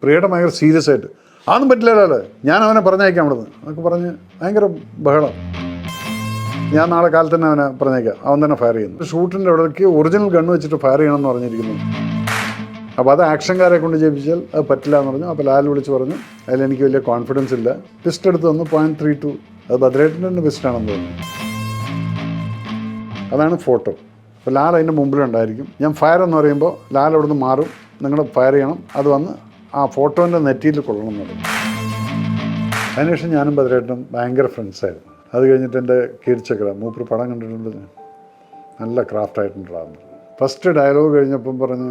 പ്രിയയുടെ ഭയങ്കര സീരിയസ് ആയിട്ട് അതൊന്നും പറ്റില്ലല്ലോ, ഞാൻ അവനെ പറഞ്ഞയക്കാം അവിടുന്ന് എന്നൊക്കെ പറഞ്ഞ് ഭയങ്കര ബഹളം. ഞാൻ നാളെ കാലത്ത് തന്നെ അവനെ പറഞ്ഞേക്കാം, അവൻ തന്നെ ഫയർ ചെയ്യുന്നു. ഷൂട്ടിൻ്റെ അവിടേക്ക് ഒറിജിനൽ ഗണ്ണ് വെച്ചിട്ട് ഫയർ ചെയ്യണമെന്ന് പറഞ്ഞിരിക്കുന്നു. അപ്പോൾ അത് ആക്ഷൻകാരെ കൊണ്ട് ചെയ്യിപ്പിച്ചാൽ അത് പറ്റില്ല എന്ന് പറഞ്ഞു. അപ്പോൾ ലാൽ വിളിച്ച് പറഞ്ഞു അതിലെനിക്ക് വലിയ കോൺഫിഡൻസ് ഇല്ല. പിസ്റ്റ് എടുത്ത് തന്നു 0.32. അത് ഭദ്രേട്ടൻ്റെ പിസ്റ്റാണെന്ന് തോന്നുന്നു. അതാണ് ഫോട്ടോ. അപ്പോൾ ലാൽ അതിൻ്റെ മുമ്പിലുണ്ടായിരിക്കും. ഞാൻ ഫയർ എന്ന് പറയുമ്പോൾ ലാൽ അവിടുന്ന് മാറും, നിങ്ങൾ ഫയർ ചെയ്യണം, അത് വന്ന് ആ ഫോട്ടോൻ്റെ നെറ്റിയിൽ കൊള്ളണം എന്ന് പറഞ്ഞു. അതിനുശേഷം ഞാനും ഭദ്രേട്ടനും ഭയങ്കര ഫ്രണ്ട്സായിരുന്നു. അത് കഴിഞ്ഞിട്ട് എൻ്റെ കീർച്ചക്ര മൂപ്പർ പടം കണ്ടിട്ടുണ്ട്, നല്ല ക്രാഫ്റ്റായിട്ടുണ്ടാകുന്നു. ഫസ്റ്റ് ഡയലോഗ് കഴിഞ്ഞപ്പം പറഞ്ഞ്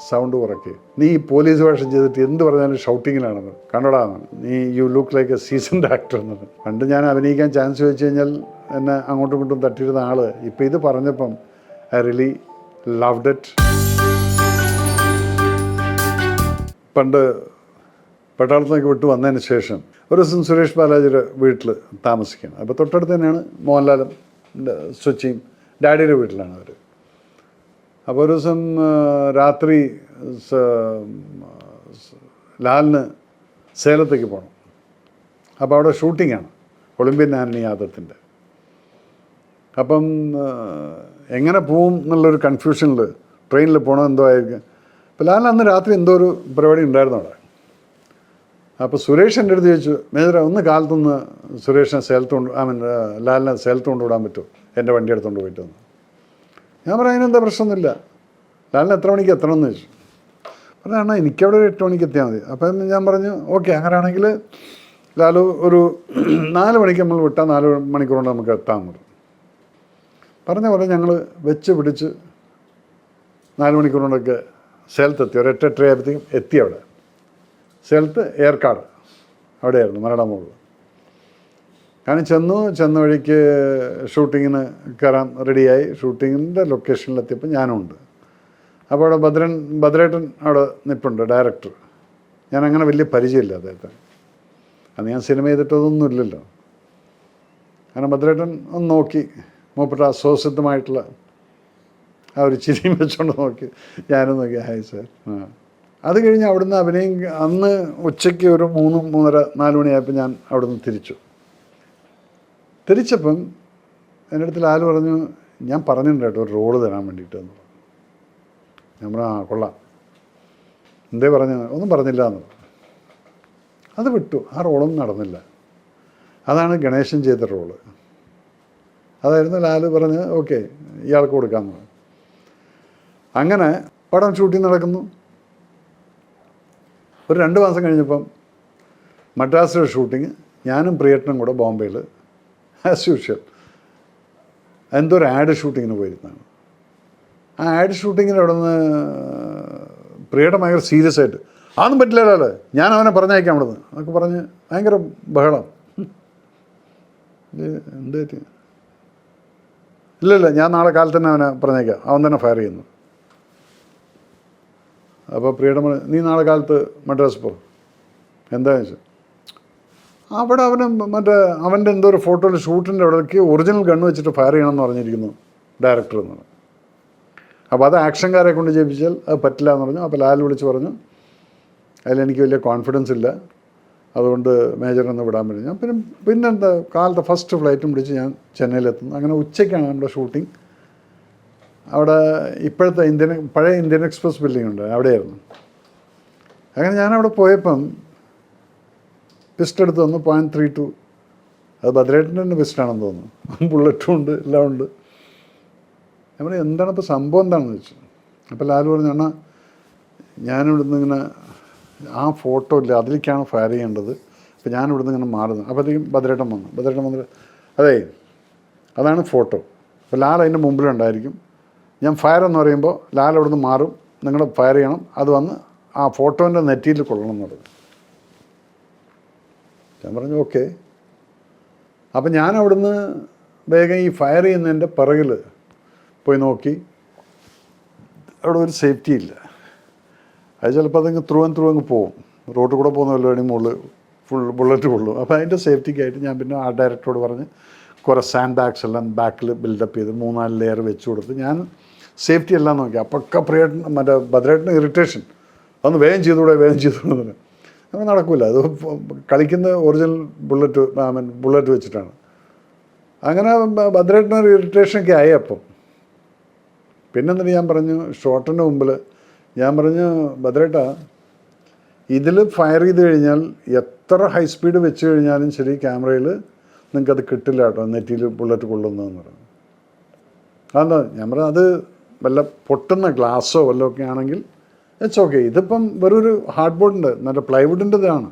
സൗണ്ട് കുറയ്ക്ക്, നീ പോലീസ് വേഷം ചെയ്തിട്ട് എന്ത് പറഞ്ഞാലും ഷൗട്ടിങ്ങിലാണെന്ന് കണ്ടോടാന്ന്, നീ you look like A seasoned actor എന്നത്. പണ്ട് ഞാൻ അഭിനയിക്കാൻ ചാൻസ് വെച്ച് കഴിഞ്ഞാൽ എന്നെ അങ്ങോട്ടും ഇങ്ങോട്ടും തട്ടിയിരുന്ന ആൾ ഇപ്പം ഇത് പറഞ്ഞപ്പം ഐ റിയലി ലവ്ഡ് ഇറ്റ്. പണ്ട് പട്ടാളത്തിനൊക്കെ വിട്ട് വന്നതിന് ശേഷം ഒരു ദിവസം സുരേഷ് ബാലാജിയുടെ വീട്ടിൽ താമസിക്കുകയാണ്. അപ്പോൾ തൊട്ടടുത്ത് തന്നെയാണ് മോഹൻലാലും സുച്ചിയും ഡാഡിയുടെ വീട്ടിലാണ് അവർ. അപ്പോൾ ഒരു ദിവസം രാത്രി ലാലിന് സേലത്തേക്ക് പോകണം. അപ്പോൾ അവിടെ ഷൂട്ടിങ്ങാണ്, ഒളിമ്പ്യൻ ആന്റണി യാദവത്തിൻ്റെ. അപ്പം എങ്ങനെ പോവും എന്നുള്ളൊരു കൺഫ്യൂഷനിൽ ട്രെയിനിൽ പോകണം എന്തോ ആയിരിക്കും. അപ്പോൾ ലാലിന് അന്ന് രാത്രി എന്തോ ഒരു പരിപാടി ഉണ്ടായിരുന്നു അവിടെ. അപ്പോൾ സുരേഷ് എൻ്റെ അടുത്ത് ചോദിച്ചു, മേജറെ ഒന്ന് കാലത്തുനിന്ന് സുരേഷിനെ ലാലിനെ സേലത്ത് കൊണ്ടുവിടാൻ പറ്റുമോ, എൻ്റെ വണ്ടി എടുത്തുകൊണ്ട് പോയിട്ട് വന്നു. ഞാൻ പറയാം അതിനെന്താ പ്രശ്നമൊന്നുമില്ല, ലാലിന് എത്ര മണിക്ക് എത്തണമെന്ന് ചോദിച്ചു. പറഞ്ഞാൽ എനിക്കവിടെ ഒരു 8 മണിക്ക് എത്തിയാൽ മതി. അപ്പം ഞാൻ പറഞ്ഞു ഓക്കെ, അങ്ങനെയാണെങ്കിൽ ലാലു ഒരു 4 മണിക്ക് നമ്മൾ വിട്ടാൽ 4 മണിക്കൂർ കൊണ്ട് നമുക്ക് എത്താമെന്ന് പറഞ്ഞ പോലെ ഞങ്ങൾ വെച്ച് പിടിച്ച് 4 മണിക്കൂർ കൊണ്ടൊക്കെ സേലത്തെത്തി. ഒരു 8-8:30 ആയപ്പോഴത്തേക്കും എത്തി അവിടെ. സേലത്ത് ഏർക്കാട് അവിടെയായിരുന്നു മരട മുകളിൽ. കാരണം ചെന്ന വഴിക്ക് ഷൂട്ടിങ്ങിന് കയറാൻ റെഡിയായി. ഷൂട്ടിങ്ങിൻ്റെ ലൊക്കേഷനിലെത്തിയപ്പോൾ ഞാനും ഉണ്ട്. അപ്പോൾ അവിടെ ഭദ്രേട്ടൻ അവിടെ നിൽപ്പുണ്ട്, ഡയറക്ടർ. ഞാൻ അങ്ങനെ വലിയ പരിചയമില്ല അദ്ദേഹത്തെ, അന്ന് ഞാൻ സിനിമ ചെയ്തിട്ടതൊന്നും ഇല്ലല്ലോ. കാരണം ഭദ്രേട്ടൻ ഒന്ന് നോക്കി, മൂപ്പറ്റ അസ്വസ്ഥമായിട്ടുള്ള ആ ഒരു ചിരിയും വെച്ചുകൊണ്ട് നോക്കി, ഞാനും നോക്കി, ഹായ് സാർ. അത് കഴിഞ്ഞ് അവിടുന്ന് അഭിനയം അന്ന് ഉച്ചയ്ക്ക് ഒരു 3-3:30-4 മണിയായപ്പോൾ ഞാൻ അവിടുന്ന് തിരിച്ചപ്പം എൻ്റെ അടുത്ത് ലാൽ പറഞ്ഞു, ഞാൻ പറഞ്ഞിട്ടുണ്ട് കേട്ടോ ഒരു റോള് തരാൻ വേണ്ടിയിട്ടെന്ന് പറഞ്ഞു. ഞാൻ പറഞ്ഞു കൊള്ളാം, എന്തേ പറഞ്ഞു, ഒന്നും പറഞ്ഞില്ല എന്ന് പറഞ്ഞു. അത് വിട്ടു, ആ റോളൊന്നും നടന്നില്ല. അതാണ് ഗണേശൻ ചെയ്ത റോള്. അതായിരുന്നു ലാൽ പറഞ്ഞ് ഓക്കെ ഇയാൾക്ക് കൊടുക്കാമെന്ന് പറഞ്ഞു. അങ്ങനെ പടം ഷൂട്ടിംഗ് നടക്കുന്നു. ഒരു 2 മാസം കഴിഞ്ഞപ്പം മദ്രാസിലെ ഷൂട്ടിങ്, ഞാനും പ്രിയട്ടനും കൂടെ ബോംബെയിൽ ആസ് യൂഷ്വൽ എന്തോ ഒരു ആഡ് ഷൂട്ടിങ്ങിന് പോയിരുന്നതാണ്. ആ ആഡ് ഷൂട്ടിങ്ങിന് അവിടെ നിന്ന് പ്രിയയുടെ ഭയങ്കര സീരിയസ് ആയിട്ട് അതൊന്നും പറ്റില്ലല്ലോ, ഞാൻ അവനെ പറഞ്ഞയക്കാം അവിടുന്ന് എന്നൊക്കെ പറഞ്ഞ് ഭയങ്കര ബഹളം. എന്ത് പറ്റി? ഇല്ല, ഞാൻ നാളെ കാലത്ത് തന്നെ അവനെ പറഞ്ഞേക്കാം, അവൻ തന്നെ ഫയർ ചെയ്യുന്നു. അപ്പോൾ പ്രിയയുടെ നീ നാളെ കാലത്ത് മദ്രാസ് പോ. എന്താണെന്ന് വെച്ചാൽ അവിടെ അവൻ്റെ എന്തോ ഒരു ഫോട്ടോയിൽ ഷൂട്ടിൻ്റെ അവിടേക്ക് ഒറിജിനൽ ഗണ്ണ് വെച്ചിട്ട് ഫയർ ചെയ്യണമെന്ന് പറഞ്ഞിരിക്കുന്നു ഡയറക്ടർ എന്നാണ്. അപ്പോൾ അത് ആക്ഷൻകാരെ കൊണ്ട് ചെയ്യിപ്പിച്ചാൽ അത് പറ്റില്ല എന്ന് പറഞ്ഞു. അപ്പോൾ ലാൽ വിളിച്ച് പറഞ്ഞു അതിലെനിക്ക് വലിയ കോൺഫിഡൻസ് ഇല്ല, അതുകൊണ്ട് മേജറിനൊന്ന് വിടാൻ പറ്റും. ഞാൻ പിന്നെന്താ കാലത്തെ ഫസ്റ്റ് ഫ്ലൈറ്റും പിടിച്ച് ഞാൻ ചെന്നൈയിലെത്തുന്നു. അങ്ങനെ ഉച്ചയ്ക്കാണ് നമ്മുടെ ഷൂട്ടിങ്. അവിടെ ഇപ്പോഴത്തെ പഴയ ഇന്ത്യൻ എക്സ്പ്രസ് ബിൽഡിംഗ് ഉണ്ട്, അവിടെയായിരുന്നു. അങ്ങനെ ഞാനവിടെ പോയപ്പം പിസ്റ്റ് എടുത്ത് തന്നു 0.32. അത് ഭദ്രേട്ടൻ്റെ പിസ്റ്റാണെന്ന് തോന്നുന്നു, ബുള്ളറ്റും ഉണ്ട്, എല്ലാം ഉണ്ട്. ഞാൻ പറഞ്ഞു എന്താണ് ഇപ്പോൾ സംഭവം എന്താണെന്ന് വെച്ചു. അപ്പോൾ ലാൽ പറഞ്ഞു അണ്ണാ ഞാനിവിടുന്ന് ഇങ്ങനെ ആ ഫോട്ടോ ഇല്ല അതിലേക്കാണ് ഫയർ ചെയ്യേണ്ടത്, അപ്പോൾ ഞാനിവിടുന്ന് ഇങ്ങനെ മാറുന്നു. അപ്പോഴത്തേക്കും ഭദ്രേട്ടൻ വന്നിട്ട് അതേ അതാണ് ഫോട്ടോ. അപ്പോൾ ലാൽ അതിൻ്റെ മുമ്പിലുണ്ടായിരിക്കും. ഞാൻ ഫയർ എന്ന് പറയുമ്പോൾ ലാൽ അവിടുന്ന് മാറും, നിങ്ങൾ ഫയർ ചെയ്യണം, അത് വന്ന് ആ ഫോട്ടോൻ്റെ നെറ്റിയിൽ കൊള്ളണം എന്ന് പറഞ്ഞു. ഞാൻ പറഞ്ഞു ഓക്കെ. അപ്പം ഞാൻ അവിടുന്ന് വേഗം ഈ ഫയർ ചെയ്യുന്നതിൻ്റെ പിറകിൽ പോയി നോക്കി, അവിടെ ഒരു സേഫ്റ്റി ഇല്ല. അത് ചിലപ്പോൾ അതങ്ങ് ത്രൂ അങ്ങ് പോവും, റോഡിൽ കൂടെ പോകുന്ന വല്ലതും മുകളിൽ ഫുൾ ബുള്ളറ്റ് കൊള്ളും. അപ്പോൾ അതിൻ്റെ സേഫ്റ്റിക്കായിട്ട് ഞാൻ പിന്നെ ആ ഡയറക്ടറോട് പറഞ്ഞ് കുറേ സാൻഡ് ബാഗ്സ് എല്ലാം ബാക്കിൽ ബിൽഡപ്പ് ചെയ്ത് 3-4 ലെയർ വെച്ച് കൊടുത്ത് ഞാൻ സേഫ്റ്റി എല്ലാം നോക്കി. അപ്പൊക്കെ ഭദ്രേട്ടന് ഇറിറ്റേഷൻ, അതൊന്ന് വേഗം ചെയ്തുകൂടെ നമുക്ക് നടക്കില്ല. അത് കളിക്കുന്ന ഒറിജിനൽ ബുള്ളറ്റ് വെച്ചിട്ടാണ്. അങ്ങനെ ഭദ്രേട്ടനൊരു ഇറിറ്റേഷനൊക്കെ ആയി. അപ്പം പിന്നെ എന്നിട്ട് ഞാൻ പറഞ്ഞു, ഷോട്ടിൻ്റെ മുമ്പിൽ ഞാൻ പറഞ്ഞു, ഭദ്രേട്ടാ ഇതിൽ ഫയർ ചെയ്ത് കഴിഞ്ഞാൽ എത്ര ഹൈ സ്പീഡ് വെച്ച് കഴിഞ്ഞാലും ശരി ക്യാമറയിൽ നിങ്ങൾക്കത് കിട്ടില്ല കേട്ടോ, നെറ്റിയിൽ ബുള്ളറ്റ് കൊള്ളുന്നതെന്ന് പറഞ്ഞു. അതെന്താ ഞാൻ പറഞ്ഞു, അത് വല്ല പൊട്ടുന്ന ഗ്ലാസ്സോ വല്ലതൊക്കെ ആണെങ്കിൽ ഇറ്റ്സ് ഓക്കെ. ഇതിപ്പം വെറൊരു ഹാർഡ് ബോർഡിൻ്റെ നല്ല പ്ലൈവുഡിൻ്റെതാണ്.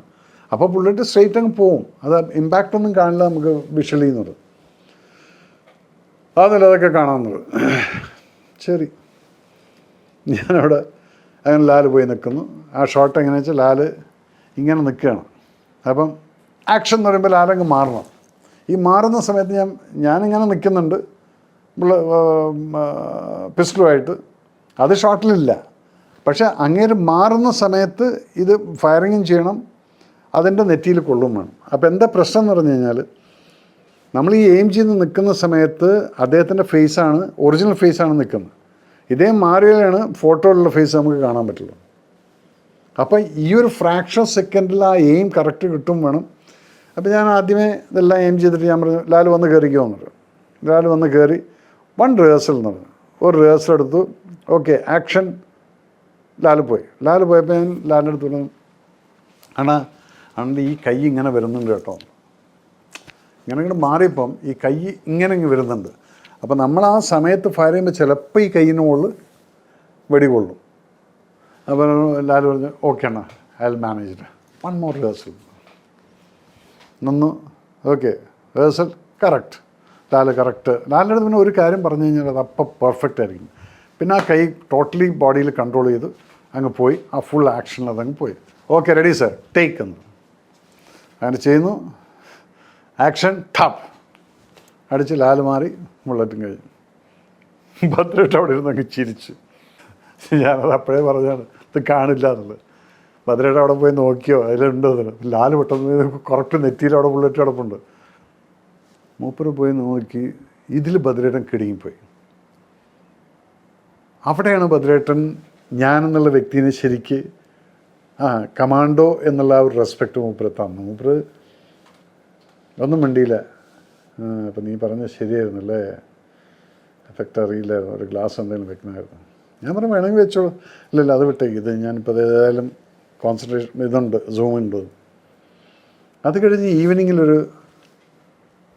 അപ്പോൾ ബുള്ളറ്റ് സ്ട്രെയിറ്റ് അങ്ങ് പോവും, അത് ഇമ്പാക്റ്റ് ഒന്നും കാണില്ല നമുക്ക് വിഷ്വലി എന്ന് പറയും. അതല്ല അതൊക്കെ കാണാമെന്നത്. ശരി, ഞാനവിടെ അങ്ങനെ ലാൽ പോയി നിൽക്കുന്നു. ആ ഷോട്ട് എങ്ങനെയാണെന്ന് വെച്ചാൽ ലാൽ ഇങ്ങനെ നിൽക്കുകയാണ്. അപ്പം ആക്ഷൻ എന്ന് പറയുമ്പോൾ ലാലങ്ങ് മാറണം. ഈ മാറുന്ന സമയത്ത് ഞാനിങ്ങനെ നിൽക്കുന്നുണ്ട് പിസ്റ്റളുമായിട്ട്. അത് ഷോട്ടിലില്ല. പക്ഷേ അങ്ങേര് മാറുന്ന സമയത്ത് ഇത് ഫയറിങ്ങും ചെയ്യണം, അതിൻ്റെ നെറ്റിയിൽ കൊള്ളും വേണം. അപ്പോൾ എന്താ പ്രശ്നം എന്ന് പറഞ്ഞു കഴിഞ്ഞാൽ, നമ്മൾ ഈ എയിം ചെയ്ത് നിൽക്കുന്ന സമയത്ത് അദ്ദേഹത്തിൻ്റെ ഫേസാണ്, ഒറിജിനൽ ഫേസാണ് നിൽക്കുന്നത്. ഇതേ മാറിയാലാണ് ഫോട്ടോയിലുള്ള ഫേസ് നമുക്ക് കാണാൻ പറ്റുള്ളൂ. അപ്പം ഈ ഒരു ഫ്രാക്ഷൻ സെക്കൻഡിൽ ആ എയിം കറക്റ്റ് കിട്ടും വേണം. അപ്പോൾ ഞാൻ ആദ്യമേ ഇതെല്ലാം എയിം ചെയ്തിട്ട് ഞാൻ പറഞ്ഞു, ലാൽ വന്ന് കയറിക്കോ എന്ന് പറഞ്ഞു. ലാൽ വന്ന് കയറി 1 റിഹേഴ്സൽ എന്ന് പറഞ്ഞു. ഒരു റിഹേഴ്സൽ എടുത്തു. Okay, action. ലാൽ പോയപ്പോൾ ഞാൻ ലാലിൻ്റെ അടുത്ത് പറഞ്ഞു, അണ്ണ ഈ കൈ ഇങ്ങനെ വരുന്നുണ്ട് കേട്ടോ. ഇങ്ങനെ മാറിയപ്പം ഈ കൈ ഇങ്ങനെ വരുന്നുണ്ട്. അപ്പോൾ നമ്മൾ ആ സമയത്ത് ഫയർ ചെയ്യുമ്പോൾ ചിലപ്പോൾ ഈ കൈയിന് മുകളിൽ വെടികൊള്ളും. അപ്പോൾ ലാൽ പറഞ്ഞു, ഓക്കെ അണ്ണാ, I will manage it. 1 more rehearsal നിന്നു. Okay, rehearsal correct. ലാലിൻ്റെ അടുത്ത് പിന്നെ ഒരു കാര്യം പറഞ്ഞു കഴിഞ്ഞാൽ അത് അപ്പം പെർഫെക്റ്റ് ആയിരിക്കും. പിന്നെ ആ കൈ ടോട്ടലി ബോഡിയിൽ കൺട്രോൾ ചെയ്ത് അങ്ങ് പോയി. ആ ഫുൾ ആക്ഷനിൽ അതങ്ങ് പോയി. ഓക്കെ, റെഡി സർ, ടേക്ക് എന്ന് അങ്ങനെ ചെയ്യുന്നു. ആക്ഷൻ, ടപ്പ് അടിച്ച് ലാൽ മാറി, ബുള്ളറ്റും കഴിഞ്ഞു. ഭദ്രേട്ട അവിടെ ഇരുന്ന് അങ്ങ് ചിരിച്ചു. ഞാനത് അപ്പോഴേ പറഞ്ഞാണ് ഇത് കാണില്ല എന്നുള്ളത്. ഭദ്രേട്ട അവിടെ പോയി നോക്കിയോ അതിലുണ്ടോ അതിൽ. ലാൽ പെട്ടെന്ന് കറക്റ്റ് നെറ്റിയിൽ അവിടെ ബുള്ളറ്റ് കിടപ്പുണ്ട്. മൂപ്പര് പോയി നോക്കി, ഇതിൽ ഭദ്രേട്ടൻ കിടുങ്ങിപ്പോയി. അവിടെയാണ് ഭദ്രേട്ടൻ ഞാനെന്നുള്ള വ്യക്തിനെ ശരിക്ക് കമാൻഡോ എന്നുള്ള ആ ഒരു റെസ്പെക്റ്റ് മൂപ്പര് തന്നു. മൂപ്പര് ഒന്നും മിണ്ടിയില്ല. അപ്പം നീ പറഞ്ഞത് ശരിയായിരുന്നല്ലേ, എഫക്റ്റ് അറിയില്ലായിരുന്നു, ഒരു ഗ്ലാസ് എന്തെങ്കിലും വെക്കണമായിരുന്നു. ഞാൻ പറഞ്ഞു വേണമെങ്കിൽ വെച്ചോളൂ. ഇല്ലല്ല അത് വിട്ടേക്ക്, ഇത് ഞാനിപ്പോൾ ഏതായാലും കോൺസെൻട്രേഷൻ ഇതുണ്ട്, സൂം ഉണ്ട്. അത് കഴിഞ്ഞ് ഈവനിങ്ങിലൊരു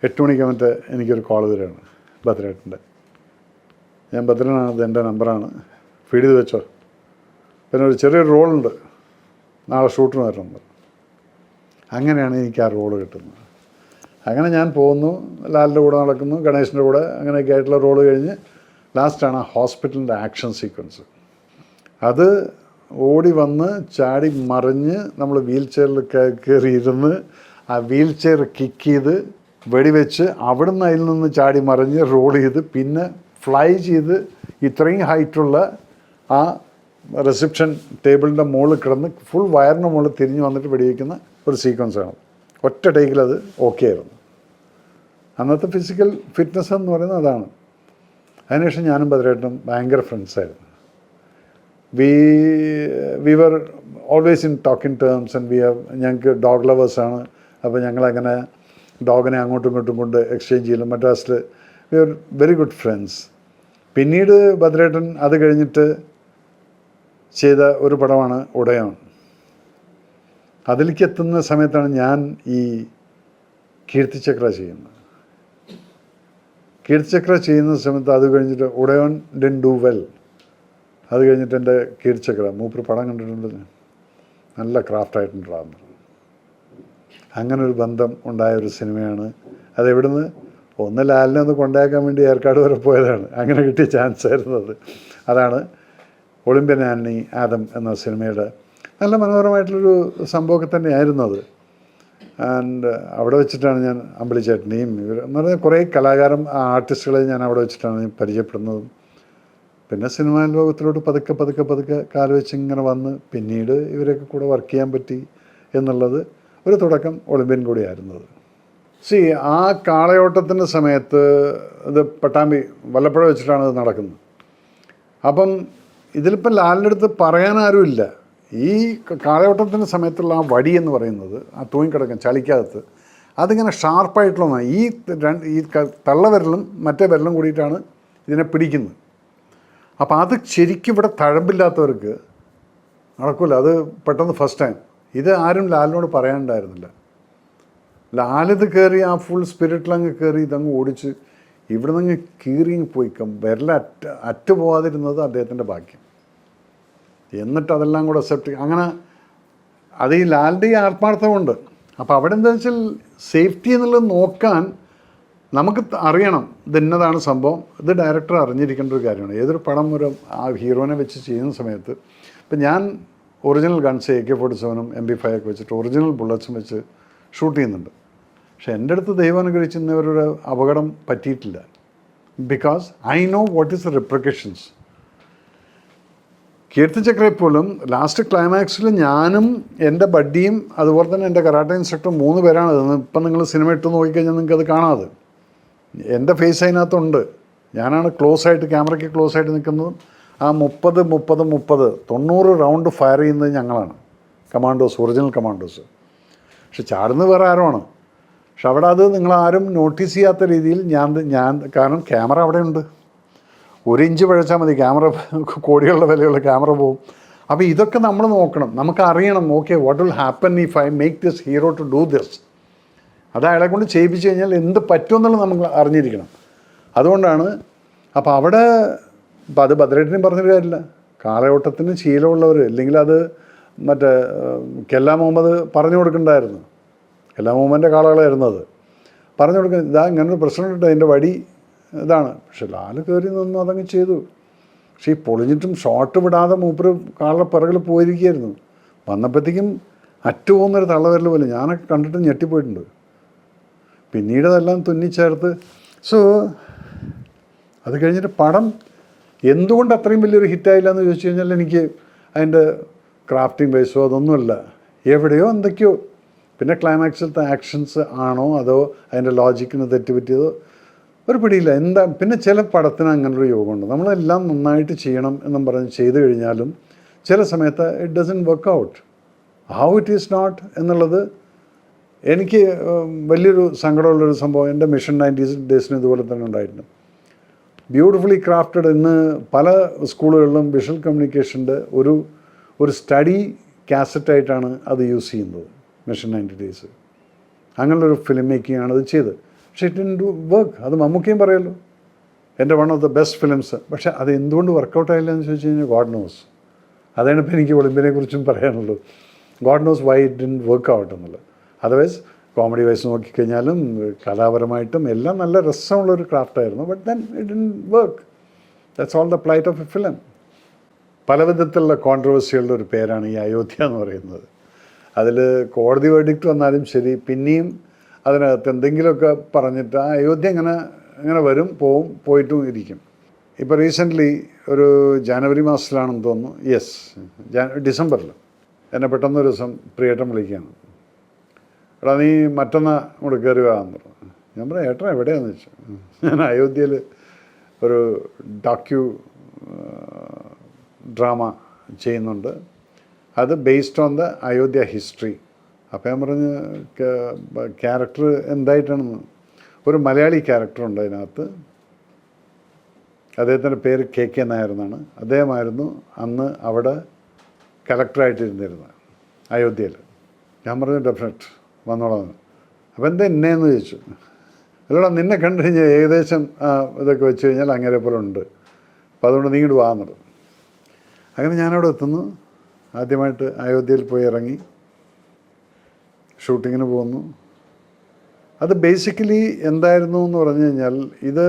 8 മണിക്ക് മറ്റേ എനിക്കൊരു കോൾ വരികയാണ് ഭദ്രേട്ടൻ്റെ. ഞാൻ ഭദ്രനാണ്, ഇത് എൻ്റെ നമ്പറാണ്, ഫീഡ് ചെയ്ത് വെച്ചോ, പിന്നെ ഒരു ചെറിയൊരു റോളുണ്ട്, നാളെ ഷൂട്ടിന് വരണം. അങ്ങനെയാണ് എനിക്ക് ആ റോള് കിട്ടുന്നത്. അങ്ങനെ ഞാൻ പോകുന്നു, ലാലിൻ്റെ കൂടെ നടക്കുന്നു, ഗണേഷിൻ്റെ കൂടെ, അങ്ങനെയൊക്കെ ആയിട്ടുള്ള റോള് കഴിഞ്ഞ് ലാസ്റ്റാണ് ആ ഹോസ്പിറ്റലിൻ്റെ ആക്ഷൻ സീക്വൻസ്. അത് ഓടി വന്ന് ചാടി മറിഞ്ഞ് നമ്മൾ വീൽ ചെയറിൽ കയറിയിരുന്ന് ആ വീൽ ചെയർ കിക്ക് ചെയ്ത് വെടിവെച്ച് അവിടുന്ന് അതിൽ നിന്ന് ചാടി മറിഞ്ഞ് റോൾ ചെയ്ത് പിന്നെ ഫ്ലൈ ചെയ്ത് ഇത്രയും ഹൈറ്റുള്ള ആ റിസപ്ഷൻ ടേബിളിൻ്റെ മുകളിൽ കിടന്ന് ഫുൾ വയറിൻ്റെ മുകളിൽ തിരിഞ്ഞ് വന്നിട്ട് വെടിവെക്കുന്ന ഒരു സീക്വൻസാണ്. ഒറ്റ ടേക്കിലത് ഓക്കെ ആയിരുന്നു. അന്നത്തെ ഫിസിക്കൽ ഫിറ്റ്നസ് എന്ന് പറയുന്നത് അതാണ്. അതിനുശേഷം ഞാനും ഭദ്രേട്ടനും ഭയങ്കര ഫ്രണ്ട്സായിരുന്നു. We were always in talking terms and ഞങ്ങൾക്ക് ഡോഗ് ലവേഴ്സാണ്. അപ്പോൾ ഞങ്ങളങ്ങനെ ഡോഗിനെ അങ്ങോട്ടും ഇങ്ങോട്ടും കൊണ്ട് എക്സ്ചേഞ്ച് ചെയ്യലും മദ്രാസിൽ we are very good friends. പിന്നീട് ഭദ്രേട്ടൻ അത് കഴിഞ്ഞിട്ട് ചെയ്ത ഒരു പടമാണ് ഉടയോൻ. അതിലേക്ക് എത്തുന്ന സമയത്താണ് ഞാൻ ഈ കീർത്തിചക്ര ചെയ്യുന്നത്. കീർത്തിചക്ര ചെയ്യുന്ന സമയത്ത് അത് കഴിഞ്ഞിട്ട് ഉടയോൻ ഡിൻ ഡു വെൽ. അത് കഴിഞ്ഞിട്ട് എൻ്റെ കീർത്തിചക്ര മൂപ്പര് പടം കണ്ടിട്ടുണ്ട്, നല്ല ക്രാഫ്റ്റായിട്ടുണ്ടാകുന്നത്. അങ്ങനൊരു ബന്ധം ഉണ്ടായ ഒരു സിനിമയാണ്. അതെവിടുന്ന് ഒന്ന് ലാലിനെ ഒന്ന് കൊണ്ടാക്കാൻ വേണ്ടി ഏർക്കാട് വരെ പോയതാണ്, അങ്ങനെ കിട്ടിയ ചാൻസ് ആയിരുന്നു അത്. അതാണ് ഒളിമ്പ്യൻ ആന്റണി ആദം എന്ന സിനിമയുടെ നല്ല മനോഹരമായിട്ടുള്ളൊരു സംഭവമൊക്കെ തന്നെയായിരുന്നു അത്. ആൻഡ് അവിടെ വെച്ചിട്ടാണ് ഞാൻ അമ്പിളിച്ചേട്ടനെയും എന്ന് പറഞ്ഞാൽ കുറേ ആർട്ടിസ്റ്റുകളെ ഞാൻ അവിടെ വെച്ചിട്ടാണ് പരിചയപ്പെടുന്നതും. പിന്നെ സിനിമാ ലോകത്തിലോട്ട് പതുക്കെ പതുക്കെ പതുക്കെ കാല് വെച്ച് ഇങ്ങനെ വന്ന് പിന്നീട് ഇവരൊക്കെ കൂടെ വർക്ക് ചെയ്യാൻ പറ്റി എന്നുള്ളത് ഒരു തുടക്കം ഒളിമ്പ്യൻ കൂടിയായിരുന്നത്. ആ കാളയോട്ടത്തിൻ്റെ സമയത്ത് ഇത് പട്ടാമ്പി വല്ലപ്പുഴ വെച്ചിട്ടാണ് ഇത് നടക്കുന്നത്. അപ്പം ഇതിലിപ്പം ലാലിൻ്റെ അടുത്ത് പറയാനാരുമില്ല. ഈ കാളയോട്ടത്തിൻ്റെ സമയത്തുള്ള ആ വടി എന്ന് പറയുന്നത് ആ തൂങ്ങിക്കിടക്കും ചളിക്കകത്ത് അതിങ്ങനെ ഷാർപ്പായിട്ടുള്ള ഒന്നാണ്. ഈ തള്ളവിരലും മറ്റേ വിരലും കൂടിയിട്ടാണ് ഇതിനെ പിടിക്കുന്നത്. അപ്പോൾ അത് ശരിക്കും ഇവിടെ തഴമ്പില്ലാത്തവർക്ക് നടക്കില്ല. അത് പെട്ടെന്ന് ഫസ്റ്റ് ടൈം ഇത് ആരും ലാലിനോട് പറയാനുണ്ടായിരുന്നില്ല. ലാലിത് കയറി ആ ഫുൾ സ്പിരിറ്റിലങ്ങ് കയറി ഇതങ്ങ് ഓടിച്ച് ഇവിടെ നിന്ന് കീറിയും പോയിക്കും അറ്റ് പോകാതിരുന്നത് അദ്ദേഹത്തിൻ്റെ ഭാഗ്യം. എന്നിട്ട് അതെല്ലാം കൂടെ അക്സെപ്റ്റ് അങ്ങനെ അത് ഈ ലാലിൻ്റെ ഈ ആത്മാർത്ഥമുണ്ട്. അപ്പോൾ അവിടെ എന്താ വെച്ചാൽ സേഫ്റ്റി എന്നുള്ളത് നോക്കാൻ നമുക്ക് അറിയണം ഇത് ഇന്നതാണ് സംഭവം. ഇത് ഡയറക്ടർ അറിഞ്ഞിരിക്കേണ്ട ഒരു കാര്യമാണ്. ഏതൊരു പടം ഒരു ആ ഹീറോനെ വെച്ച് ചെയ്യുന്ന സമയത്ത് ഇപ്പം ഞാൻ ഒറിജിനൽ ഗൺസ് AK-47 MP5 ഒക്കെ വെച്ചിട്ട് ഒറിജിനൽ ബുള്ളറ്റ്സും വെച്ച് ഷൂട്ട് ചെയ്യുന്നുണ്ട്. പക്ഷെ എൻ്റെ അടുത്ത് ദൈവം അനുഗ്രഹിച്ച് ഇന്നവരൊരു അപകടം പറ്റിയിട്ടില്ല. Because I know what is the repercussions. കീർത്തിചക്രയെ പോലും ലാസ്റ്റ് ക്ലൈമാക്സിൽ ഞാനും എൻ്റെ ബഡ്ഡിയും അതുപോലെ തന്നെ എൻ്റെ കരാട്ടെ ഇൻസ്ട്രക്ടറും 3 പേരാണ്. ഇപ്പം നിങ്ങൾ സിനിമ ഇട്ട് നോക്കിക്കഴിഞ്ഞാൽ നിങ്ങൾക്ക് അത് കാണാതെ എൻ്റെ ഫേസ് അതിനകത്തുണ്ട്. ഞാനാണ് ക്യാമറയ്ക്ക് ക്ലോസ് ആയിട്ട് നിൽക്കുന്നതും ആ 90 റൗണ്ട് ഫയർ ചെയ്യുന്നത് ഞങ്ങളാണ്, കമാൻഡോസ്, ഒറിജിനൽ കമാൻഡോസ്. പക്ഷെ ചാടുന്നത് വേറെ ആരുമാണ്. പക്ഷെ അവിടെ അത് നിങ്ങളാരും നോട്ടീസ് ചെയ്യാത്ത രീതിയിൽ ഞാൻ കാരണം ക്യാമറ അവിടെ ഉണ്ട്. 1 ഇഞ്ച് പഴച്ചാൽ മതി ക്യാമറ, കോടികളുടെ വിലയുള്ള ക്യാമറ പോകും. അപ്പോൾ ഇതൊക്കെ നമ്മൾ നോക്കണം, നമുക്കറിയണം. Okay, what will happen if I make this hero to do this. അത് അയാളെ കൊണ്ട് ചെയ്യിപ്പിച്ച് കഴിഞ്ഞാൽ എന്ത് പറ്റുമെന്നുള്ളത് നമ്മൾ അറിഞ്ഞിരിക്കണം. അതുകൊണ്ടാണ് അപ്പോൾ അവിടെ ഇപ്പം അത് ഭദ്രേട്ടനും പറഞ്ഞൊരു കാര്യമില്ല. കാളയോട്ടത്തിന് ശീലമുള്ളവർ അല്ലെങ്കിൽ അത് മറ്റേ കെല്ലാ മുഹമ്മദ് പറഞ്ഞു കൊടുക്കണ്ടായിരുന്നു. കെല്ലാ മുഹമ്മദിൻ്റെ കാളകളായിരുന്നു അത്. പറഞ്ഞു കൊടുക്കുക ഇതാ ഇങ്ങനൊരു പ്രശ്നമുണ്ട്, അതിൻ്റെ വടി ഇതാണ്. പക്ഷെ ലാല് കയറി നിന്നു അതങ്ങ് ചെയ്തു. പക്ഷേ ഈ പൊളിഞ്ഞിട്ടും ഷോട്ട് വിടാതെ മൂപ്പര് കാളുടെ പിറകിൽ പോയിരിക്കുകയായിരുന്നു. വന്നപ്പോഴത്തേക്കും അറ്റുപോകുന്നൊരു തള്ളവരൽ പോലെ ഞാനൊക്കെ കണ്ടിട്ട് ഞെട്ടിപ്പോയിട്ടുണ്ട്. പിന്നീട് അതെല്ലാം തുന്നിച്ചേർത്ത് അത് കഴിഞ്ഞിട്ട് പടം എന്തുകൊണ്ട് അത്രയും വലിയൊരു ഹിറ്റായില്ല എന്ന് ചോദിച്ചു കഴിഞ്ഞാൽ എനിക്ക് അതിൻ്റെ ക്രാഫ്റ്റിംഗ് ബേസോ അതൊന്നുമല്ല, എവിടെയോ എന്തൊക്കെയോ. പിന്നെ ക്ലൈമാക്സിലത്തെ ആക്ഷൻസ് ആണോ അതോ അതിൻ്റെ ലോജിക്കിന് തെറ്റുപറ്റിയതോ ഒരു പിടിയില്ല. എന്താ പിന്നെ ചില പടത്തിന് അങ്ങനൊരു യോഗമുണ്ട്, നമ്മളെല്ലാം നന്നായിട്ട് ചെയ്യണം എന്നും പറഞ്ഞ് ചെയ്തു കഴിഞ്ഞാലും ചില സമയത്ത് it doesn't work out. How it is not എന്നുള്ളത് എനിക്ക് വലിയൊരു സങ്കടമുള്ളൊരു സംഭവം എൻ്റെ മിഷൻ 90 ഡേയ്സിന് ഇതുപോലെ തന്നെ ഉണ്ടായിട്ടുണ്ട്. Beautifully crafted. ഇന്ന് പല സ്കൂളുകളിലും വിഷ്വൽ കമ്മ്യൂണിക്കേഷൻ്റെ ഒരു സ്റ്റഡി കാസറ്റായിട്ടാണ് അത് യൂസ് ചെയ്യുന്നത്. മിഷൻ 90 ഡേയ്സ് അങ്ങനെയുള്ളൊരു ഫിലിം മേക്കിംഗ് ആണ് അത് ചെയ്തത്. പക്ഷേ ഇറ്റ് ഡിഡ്ന്റ് വർക്ക്. അത് മമ്മൂക്കയും പറയുമല്ലോ, എൻ്റെ one of the best films. പക്ഷേ അത് എന്തുകൊണ്ട് വർക്കൗട്ട് ആയില്ല എന്ന് ചോദിച്ചു കഴിഞ്ഞാൽ ഗോഡ് നോസ്. അതാണ് ഇപ്പോൾ എനിക്ക് ഒളിമ്പിനെ കുറിച്ചും പറയാനുള്ളൂ. God knows why it didn't work out എന്നുള്ളത്. അതർവൈസ് കോമഡി വൈസ് നോക്കിക്കഴിഞ്ഞാലും കലാപരമായിട്ടും എല്ലാം നല്ല രസമുള്ളൊരു ക്രാഫ്റ്റായിരുന്നു. But then it didn't work. That's all the plight of a film. പല വിധത്തിലുള്ള കോൺട്രവേഴ്സികളുടെ ഒരു പേരാണ് ഈ അയോധ്യ എന്ന് പറയുന്നത്. അതിൽ കോടതി വേർഡിക്റ്റ് വന്നാലും ശരി, പിന്നെയും അതിനകത്ത് എന്തെങ്കിലുമൊക്കെ പറഞ്ഞിട്ട് ആ അയോധ്യ ഇങ്ങനെ വരും പോവും, പോയിട്ടും ഇരിക്കും. ഇപ്പോൾ റീസെൻ്റ്ലി ഒരു ജനുവരി മാസത്തിലാണെന്ന് തോന്നുന്നു, ഡിസംബറിൽ എന്നെ പെട്ടെന്നൊരു ദിവസം പ്രിയേട്ടൻ വിളിക്കുകയാണ്. എടാ നീ മറ്റന്നാൾ ഇങ്ങോട്ട് കയറി വാന്ന് പറഞ്ഞു. ഞാൻ പറയാം ഏട്ടൻ എവിടെയാണെന്ന് വെച്ചു. ഞാൻ അയോധ്യയിൽ ഒരു ഡ്രാമ ചെയ്യുന്നുണ്ട്, അത് based on the Ayodhya history. അപ്പോൾ ഞാൻ പറഞ്ഞ് ക്യാരക്ടർ എന്തായിട്ടാണെന്ന്. ഒരു മലയാളി ക്യാരക്ടറുണ്ട് അതിനകത്ത്, അദ്ദേഹത്തിൻ്റെ പേര് KK നായർ എന്നാണ്. അദ്ദേഹമായിരുന്നു അന്ന് അവിടെ കലക്ടറായിട്ടിരുന്നിരുന്നത് അയോധ്യയിൽ. ഞാൻ പറഞ്ഞു ഡെഫിനറ്റ് വന്നോളാം. അപ്പോൾ എന്താ എന്നെയെന്ന് ചോദിച്ചു. അല്ലടാ നിന്നെ കണ്ടു കഴിഞ്ഞാൽ ഏകദേശം ഇതൊക്കെ വെച്ച് കഴിഞ്ഞാൽ അങ്ങനെ പോലെ ഉണ്ട്, അപ്പോൾ അതുകൊണ്ട് നീ ഇങ്ങോട്ട് വാങ്ങുന്നത്. അങ്ങനെ ഞാനവിടെ എത്തുന്നു. ആദ്യമായിട്ട് അയോധ്യയിൽ പോയി ഇറങ്ങി ഷൂട്ടിങ്ങിന് പോകുന്നു. അത് ബേസിക്കലി എന്തായിരുന്നു എന്ന് പറഞ്ഞു കഴിഞ്ഞാൽ ഇത്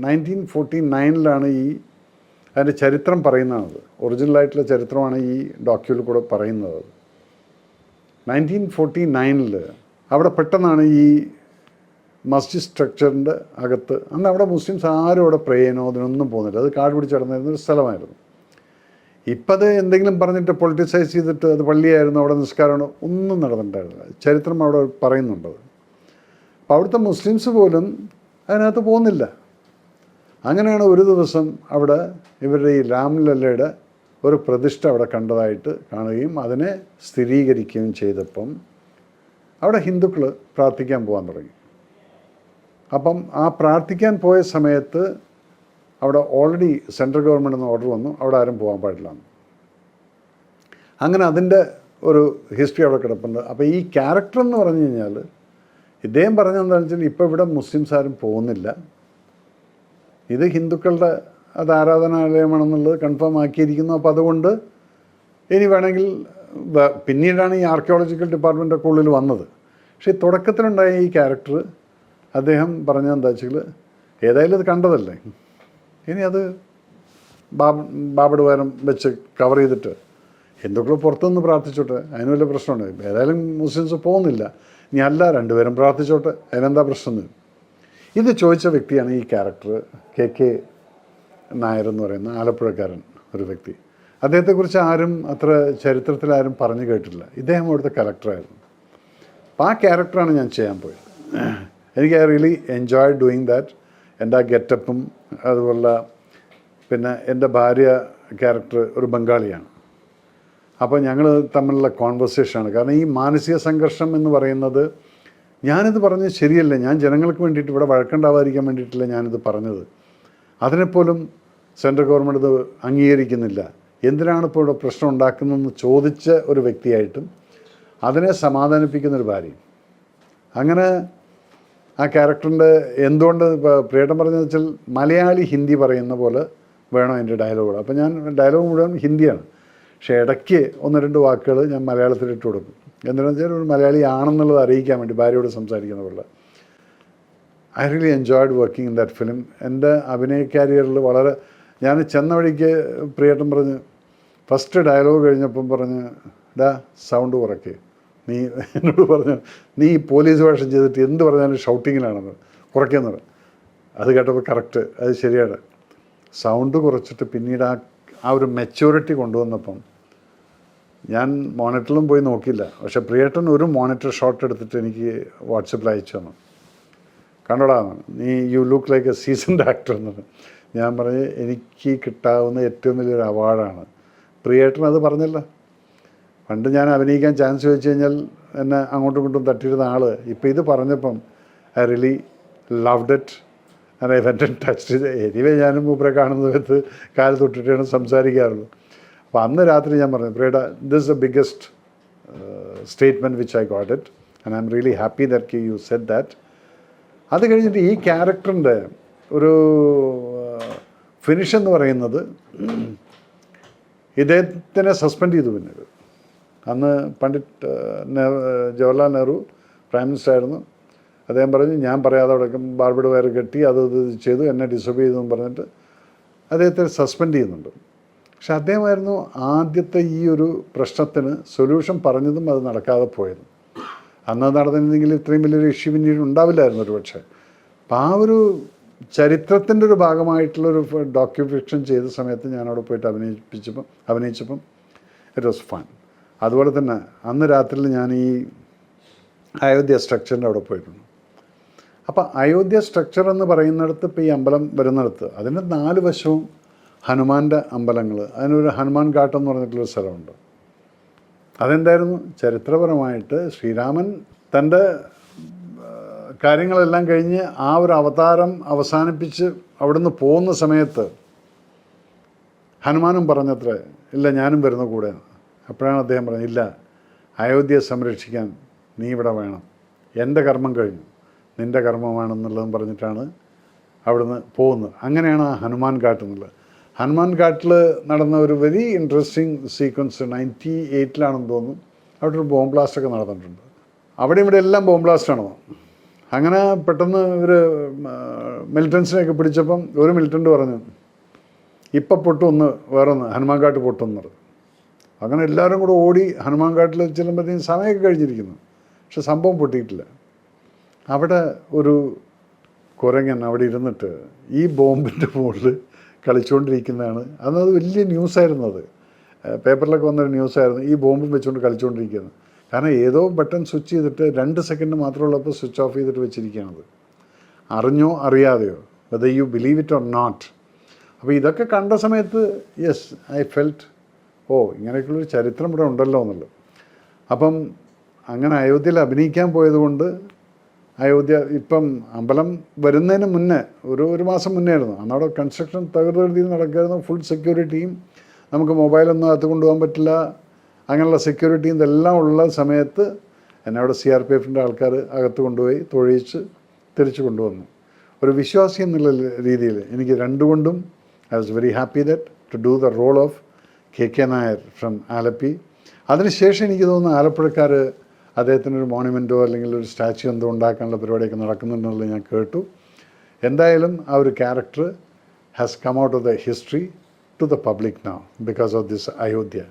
1949 അതിൻ്റെ ചരിത്രം പറയുന്നതാണത്. ഒറിജിനലായിട്ടുള്ള ചരിത്രമാണ് ഈ ഡോക്യുവിൽ കൂടെ പറയുന്നത്. 1949 അവിടെ പെട്ടെന്നാണ് ഈ മസ്ജിദ് സ്ട്രക്ചറിൻ്റെ അകത്ത്, അന്ന് അവിടെ മുസ്ലിംസ് ആരും അവിടെ പ്രേ ചെയ്യാനോ അതിനൊന്നും പോകുന്നില്ല. അത് കാട് പിടിച്ച് നടന്നിരുന്നൊരു സ്ഥലമായിരുന്നു. ഇപ്പം അത് എന്തെങ്കിലും പറഞ്ഞിട്ട് പൊളിറ്റിസൈസ് ചെയ്തിട്ട് അത് പള്ളിയായിരുന്നു, അവിടെ നിസ്കാരമാണോ ഒന്നും നടന്നിട്ടുണ്ടായിരുന്നില്ല. ചരിത്രം അവിടെ പറയുന്നുണ്ടത്. അപ്പോൾ അവിടുത്തെ മുസ്ലിംസ് പോലും അതിനകത്ത് പോകുന്നില്ല. അങ്ങനെയാണ് ഒരു ദിവസം അവിടെ ഇവരുടെ ഈ രാംലല്ലയുടെ ഒരു പ്രതിഷ്ഠ അവിടെ കണ്ടതായിട്ട് കാണുകയും അതിനെ സ്ഥിരീകരിക്കുകയും ചെയ്തപ്പം അവിടെ ഹിന്ദുക്കൾ പ്രാർത്ഥിക്കാൻ പോകാൻ തുടങ്ങി. അപ്പം ആ പ്രാർത്ഥിക്കാൻ പോയ സമയത്ത് അവിടെ ഓൾറെഡി സെൻട്രൽ ഗവൺമെൻറ് നിന്ന് ഓർഡർ വന്നു, അവിടെ ആരും പോകാൻ പാടില്ല. അങ്ങനെ അതിൻ്റെ ഒരു ഹിസ്റ്ററി അവിടെ കിടപ്പുണ്ട്. അപ്പോൾ ഈ ക്യാരക്ടർ എന്ന് പറഞ്ഞു കഴിഞ്ഞാൽ ഇദ്ദേഹം പറഞ്ഞതെന്താണെന്ന് വെച്ചാൽ ഇപ്പോൾ ഇവിടെ മുസ്ലിംസ് ആരും പോകുന്നില്ല, ഇത് ഹിന്ദുക്കളുടെ അത് ആരാധനാലയമാണെന്നുള്ളത് കൺഫേം ആക്കിയിരിക്കുന്നു. അപ്പോൾ അതുകൊണ്ട് ഇനി വേണമെങ്കിൽ പിന്നീടാണ് ഈ ആർക്കിയോളജിക്കൽ ഡിപ്പാർട്ട്മെൻറ്റൊക്കെ ഉള്ളിൽ വന്നത്. പക്ഷേ തുടക്കത്തിലുണ്ടായ ഈ ക്യാരക്ടർ അദ്ദേഹം പറഞ്ഞത് എന്താ വെച്ചാൽ ഏതായാലും ഇത് കണ്ടതല്ലേ, ഇനി അത് ബാബഡ് വാരം വെച്ച് കവർ ചെയ്തിട്ട് ഹിന്ദുക്കൾ പുറത്തുനിന്ന് പ്രാർത്ഥിച്ചോട്ടെ, അതിന് വലിയ പ്രശ്നമുണ്ട്. ഏതായാലും മുസ്ലിംസ് പോകുന്നില്ല, ഇനി അല്ല രണ്ടുപേരും പ്രാർത്ഥിച്ചോട്ടെ, അതിനെന്താ പ്രശ്നം? ഇത് ചോദിച്ച വ്യക്തിയാണ് ഈ ക്യാരക്ടർ കെ നായർ എന്ന് പറയുന്ന ആലപ്പുഴക്കാരൻ ഒരു വ്യക്തി. അദ്ദേഹത്തെക്കുറിച്ച് ആരും അത്ര ചരിത്രത്തിൽ ആരും പറഞ്ഞു കേട്ടില്ല. ഇദ്ദേഹം അവിടുത്തെ കലക്ടറായിരുന്നു. അപ്പോൾ ആ ക്യാരക്ടറാണ് ഞാൻ ചെയ്യാൻ പോയത്. എനിക്ക് I really enjoy doing that. എൻ്റെ ആ ഗെറ്റപ്പും അതുപോലെ പിന്നെ എൻ്റെ ഭാര്യ ക്യാരക്ടർ ഒരു ബംഗാളിയാണ്. അപ്പോൾ ഞങ്ങൾ തമ്മിലുള്ള കോൺവെർസേഷനാണ്. കാരണം ഈ മാനസിക സംഘർഷം എന്ന് പറയുന്നത്, ഞാനിത് പറഞ്ഞത് ശരിയല്ല, ഞാൻ ജനങ്ങൾക്ക് വേണ്ടിയിട്ട് ഇവിടെ വഴക്കുണ്ടാവാതിരിക്കാൻ വേണ്ടിയിട്ടില്ല ഞാനിത് പറഞ്ഞത്. അതിനെപ്പോലും സെൻട്രൽ ഗവൺമെൻറ് ഇത് അംഗീകരിക്കുന്നില്ല, എന്തിനാണ് ഇപ്പോൾ ഇവിടെ പ്രശ്നം ഉണ്ടാക്കുന്നതെന്ന് ചോദിച്ച ഒരു വ്യക്തിയായിട്ടും അതിനെ സമാധാനിപ്പിക്കുന്നൊരു ഭാര്യയും. അങ്ങനെ ആ ക്യാരക്ടറിൻ്റെ എന്തുകൊണ്ട് ഇപ്പോൾ പ്രിയേട്ടൻ പറഞ്ഞതെന്ന് വെച്ചാൽ മലയാളി ഹിന്ദി പറയുന്ന പോലെ വേണം എൻ്റെ ഡയലോഗ്. അപ്പോൾ ഞാൻ ഡയലോഗ് മുഴുവൻ ഹിന്ദിയാണ്, പക്ഷേ ഇടയ്ക്ക് ഒന്ന് രണ്ട് വാക്കുകൾ ഞാൻ മലയാളത്തിലിട്ട് കൊടുക്കും. എന്താണെന്ന് വെച്ചാൽ ഒരു മലയാളി ആണെന്നുള്ളത് അറിയിക്കാൻ വേണ്ടി ഭാര്യയോട് സംസാരിക്കുന്ന പോലെ. I really enjoyed working in that film. എൻ്റെ അഭിനയ കരിയറിൽ വളരെ ഞാൻ ചെന്ന വഴിക്ക് പ്രിയേട്ടൻ പറഞ്ഞ് ഫസ്റ്റ് ഡയലോഗ് കഴിഞ്ഞപ്പം പറഞ്ഞ് സൗണ്ട് കുറയ്ക്ക്, നീ എന്നോട് പറഞ്ഞു നീ പോലീസ് വേഷം ചെയ്തിട്ട് എന്ത് പറഞ്ഞാലും ഷൗട്ടിങ്ങിലാണെന്ന്, കുറയ്ക്കുന്നത്. അത് കേട്ടപ്പോൾ കറക്റ്റ്, അത് ശരിയാണ്. സൗണ്ട് കുറച്ചിട്ട് പിന്നീട് ആ ഒരു മെച്യൂരിറ്റി കൊണ്ടുവന്നപ്പം ഞാൻ മോണിറ്ററിലും പോയി നോക്കിയില്ല. പക്ഷേ പ്രിയേട്ടൻ ഒരു മോണിറ്റർ ഷോട്ട് എടുത്തിട്ട് എനിക്ക് വാട്സപ്പിൽ അയച്ചു തന്നു. കണ്ടോടാ നീ you look like A seasoned actor എന്നത്. ഞാൻ പറഞ്ഞ് എനിക്ക് കിട്ടാവുന്ന ഏറ്റവും വലിയൊരു അവാർഡാണ്. പ്രിയേട്ടൻ അത് പറഞ്ഞല്ല. പണ്ട് ഞാൻ അഭിനയിക്കാൻ ചാൻസ് ചോദിച്ചു കഴിഞ്ഞാൽ എന്നെ അങ്ങോട്ടും ഇങ്ങോട്ടും തട്ടിയിരുന്ന ആൾ ഇപ്പോൾ ഇത് പറഞ്ഞപ്പം I really loved it and I vent and touched it. Anyway ഞാനും മൂപ്പരെ കാണുന്ന സമയത്ത് കാല് തൊട്ടിട്ടാണ് സംസാരിക്കാറുള്ളൂ. അപ്പോൾ അന്ന് രാത്രി ഞാൻ പറഞ്ഞു, പ്രിയേട്ടാ this is the biggest statement which I got it and I am really happy that you said that. അത് കഴിഞ്ഞിട്ട് ഈ ക്യാരക്ടറിൻ്റെ ഒരു ഫിനിഷ് എന്ന് പറയുന്നത് ഇദ്ദേഹത്തിനെ സസ്പെൻഡ് ചെയ്തു. പിന്നീട് അന്ന് പണ്ഡിറ്റ് ജവഹർലാൽ നെഹ്റു പ്രൈം മിനിസ്റ്റർ ആയിരുന്നു. അദ്ദേഹം പറഞ്ഞു ഞാൻ പറയാതെ അവിടെ ബാർബഡ് വയർ കെട്ടി അത് ഇത് ചെയ്തു, എന്നെ ഡിസോബ് ചെയ്തു എന്ന് പറഞ്ഞിട്ട് അദ്ദേഹത്തെ സസ്പെൻഡ് ചെയ്യുന്നുണ്ട്. പക്ഷെ അദ്ദേഹമായിരുന്നു ആദ്യത്തെ ഈ ഒരു പ്രശ്നത്തിന് സൊല്യൂഷൻ പറഞ്ഞതും അത് നടക്കാതെ പോയതും. അന്ന് നടന്നിരുന്നെങ്കിൽ ഇത്രയും വലിയൊരു ഇഷ്യൂ പിന്നീട് ഉണ്ടാവില്ലായിരുന്നു ഒരു പക്ഷേ. അപ്പം ആ ഒരു ചരിത്രത്തിൻ്റെ ഒരു ഭാഗമായിട്ടുള്ളൊരു ഡോക്യുഫിക്ഷൻ ചെയ്ത സമയത്ത് ഞാൻ അവിടെ പോയിട്ട് അഭിനയിച്ചപ്പം ഇറ്റ് വാസ് ഫൺ. അതുപോലെ തന്നെ അന്ന് രാത്രിയിൽ ഞാൻ ഈ അയോധ്യ സ്ട്രക്ചറിൻ്റെ അവിടെ പോയിരുന്നു. അപ്പോൾ അയോധ്യ സ്ട്രക്ചർ എന്ന് പറയുന്നിടത്ത് ഇപ്പോൾ ഈ അമ്പലം വരുന്നിടത്ത് അതിൻ്റെ 4 വശവും ഹനുമാൻ്റെ അമ്പലങ്ങൾ, അതിനൊരു ഹനുമാൻ ഘാട്ട് എന്ന് പറഞ്ഞിട്ടുള്ളൊരു സ്ഥലമുണ്ട്. അതെന്തായിരുന്നു, ചരിത്രപരമായിട്ട് ശ്രീരാമൻ തൻ്റെ കാര്യങ്ങളെല്ലാം കഴിഞ്ഞ് ആ ഒരു അവതാരം അവസാനിപ്പിച്ച് അവിടുന്ന് പോകുന്ന സമയത്ത് ഹനുമാനും പറഞ്ഞത്രേ ഇല്ല ഞാനും വരുന്ന കൂടെ. അപ്പോഴാണ് അദ്ദേഹം പറഞ്ഞത് ഇല്ല, അയോധ്യയെ സംരക്ഷിക്കാൻ നീ ഇവിടെ വേണം, എൻ്റെ കർമ്മം കഴിഞ്ഞു, നിൻ്റെ കർമ്മമാണെന്നുള്ളതും പറഞ്ഞിട്ടാണ് അവിടുന്ന് പോകുന്നത്. അങ്ങനെയാണ് ആ ഹനുമാൻ ഘാട്ട് എന്നുള്ളത്. ഹനുമാൻ ഘാട്ടിൽ നടന്ന ഒരു വെരി ഇൻട്രസ്റ്റിംഗ് സീക്വൻസ് 98-ലാണെന്ന് തോന്നുന്നു. അവിടെ ഒരു ബോംബ് ബ്ലാസ്റ്റൊക്കെ നടന്നിട്ടുണ്ട്. അവിടെ ഇവിടെ എല്ലാം ബോംബ് ബ്ലാസ്റ്റാണ്. അങ്ങനെ പെട്ടെന്ന് ഇവർ മിലിറ്റൻസിനെയൊക്കെ പിടിച്ചപ്പം ഒരു മിലിറ്റൻ്റ് പറഞ്ഞു ഇപ്പം പൊട്ടൊന്ന് വേറൊന്ന് ഹനുമാൻ ഘാട്ട് പൊട്ടുന്നത്. അങ്ങനെ എല്ലാവരും കൂടെ ഓടി ഹനുമാൻ ഘാട്ടിൽ ചെല്ലുമ്പോഴത്തേക്കും സമയമൊക്കെ കഴിഞ്ഞിരിക്കുന്നു, പക്ഷെ സംഭവം പൊട്ടിയിട്ടില്ല. അവിടെ ഒരു കുരങ്ങൻ അവിടെ ഇരുന്നിട്ട് ഈ ബോംബിൻ്റെ മുകളിൽ കളിച്ചുകൊണ്ടിരിക്കുന്നതാണ്. അന്നത് വലിയ ന്യൂസായിരുന്നു. അത് പേപ്പറിലൊക്കെ വന്നൊരു ന്യൂസായിരുന്നു, ഈ ബോംബും വെച്ചുകൊണ്ട് കളിച്ചുകൊണ്ടിരിക്കുന്നത്. കാരണം ഏതോ ബട്ടൺ സ്വിച്ച് ചെയ്തിട്ട് 2 സെക്കൻഡ് മാത്രമുള്ളപ്പോൾ സ്വിച്ച് ഓഫ് ചെയ്തിട്ട് വെച്ചിരിക്കുകയാണത്, അറിഞ്ഞോ അറിയാതെയോ, whether you believe it or not. അപ്പോൾ ഇതൊക്കെ കണ്ട സമയത്ത് യെസ് ഐ ഫെൽറ്റ് ഓ ഇങ്ങനെയൊക്കെയുള്ളൊരു ചരിത്രം ഇവിടെ ഉണ്ടല്ലോ എന്നുള്ളത്. അപ്പം അങ്ങനെ അയോധ്യയിൽ അഭിനയിക്കാൻ പോയതുകൊണ്ട് അയോധ്യ ഇപ്പം അമ്പലം വരുന്നതിന് മുന്നേ ഒരു മാസം മുന്നേ ആയിരുന്നു. അന്നവിടെ കൺസ്ട്രക്ഷൻ തകൃതിയിൽ നടക്കുമായിരുന്നു. ഫുൾ സെക്യൂരിറ്റിയും, നമുക്ക് മൊബൈലൊന്നും അകത്ത് കൊണ്ടുപോകാൻ പറ്റില്ല, അങ്ങനെയുള്ള സെക്യൂരിറ്റിയും ഇതെല്ലാം ഉള്ള സമയത്ത് എന്നെ അവിടെ CRPF ആൾക്കാർ അകത്ത് കൊണ്ടുപോയി തൊഴിച്ച് തിരിച്ചു കൊണ്ടുവന്നു. ഒരു വിശ്വാസി എന്നുള്ള രീതിയിൽ എനിക്ക് രണ്ടുകൊണ്ടും I was very happy that to do the role of KK Nair from Alleppey. അതിനുശേഷം എനിക്ക് തോന്നുന്നു ആലപ്പുഴക്കാർ അദ്ദേഹത്തിനൊരു മോണുമെൻറ്റോ അല്ലെങ്കിൽ ഒരു സ്റ്റാച്യു എന്തോ ഉണ്ടാക്കാനുള്ള പരിപാടിയൊക്കെ നടക്കുന്നുണ്ടെന്നുള്ളത് ഞാൻ കേട്ടു. എന്തായാലും ആ ഒരു character has come out of the history to the public now because of this Ayodhya.